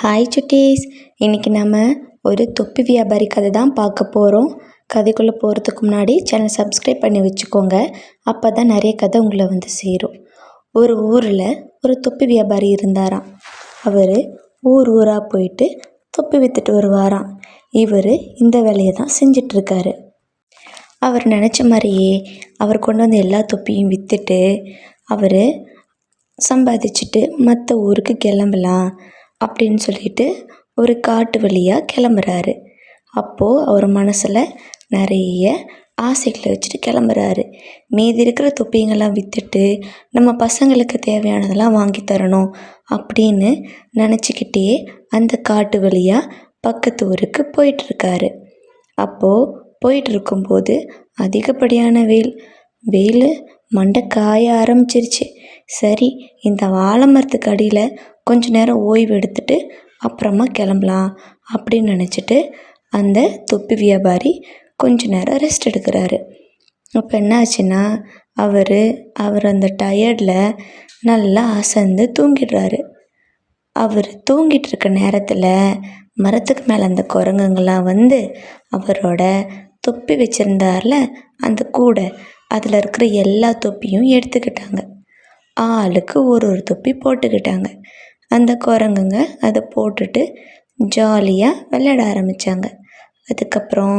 Hi சுட்டீஸ், இன்றைக்கி நம்ம ஒரு தொப்பி வியாபாரி கதை தான் பார்க்க போகிறோம். கதைக்குள்ளே போகிறதுக்கு முன்னாடி சேனல் சப்ஸ்கிரைப் பண்ணி வச்சுக்கோங்க. அப்போ தான் நிறைய கதை உங்களை வந்து சேரும். ஒரு ஊரில் ஒரு தொப்பி வியாபாரி இருந்தாராம். அவர் ஊர் ஊராக போயிட்டு தொப்பி விற்றுட்டு வருவாராம். இவர் இந்த வேலையை தான் செஞ்சிட்ருக்காரு. அவர் நினச்ச மாதிரியே அவர் கொண்டு வந்து எல்லா தொப்பியும் விற்றுட்டு அவர் சம்பாதிச்சுட்டு மற்ற ஊருக்கு கிளம்பலாம் அப்படின்னு சொல்லிட்டு ஒரு காட்டு வழியாக கிளம்புறாரு. அப்போது அவர் மனசில் நிறைய ஆசைகளை வச்சுட்டு கிளம்புறாரு. மீதி இருக்கிற தொப்பிங்கெல்லாம் விற்றுட்டு நம்ம பசங்களுக்கு தேவையானதெல்லாம் வாங்கி தரணும் அப்படின்னு நினச்சிக்கிட்டே அந்த காட்டு வழியாக பக்கத்து ஊருக்கு போயிட்டுருக்காரு. அப்போது போயிட்டுருக்கும்போது அதிகப்படியான வெயில் மண்டை காய ஆரம்பிச்சிருச்சு. சரி, இந்த வாழை மரத்துக்கு அடியில் கொஞ்ச நேரம் ஓய்வு எடுத்துட்டு அப்புறமா கிளம்பலாம் அப்படின்னு நினச்சிட்டு அந்த தொப்பி வியாபாரி கொஞ்ச நேரம் ரெஸ்ட் எடுக்கிறாரு. அப்போ என்ன ஆச்சுன்னா அவர் அந்த டயர்டில் நல்லா அசந்து தூங்கிடுறாரு. அவர் தூங்கிட்டு இருக்க நேரத்தில் மரத்துக்கு மேலே அந்த குரங்குங்கள்லாம் வந்து அவரோட தொப்பி வச்சுருந்தார்ல அந்த கூடை, அதில் இருக்கிற எல்லா தொப்பியும் எடுத்துக்கிட்டாங்க. ஆளுக்கு ஒரு தொப்பி போட்டுக்கிட்டாங்க. அந்த குரங்குங்க அதை போட்டுட்டு ஜாலியாக விளையாட ஆரம்பித்தாங்க. அதுக்கப்புறம்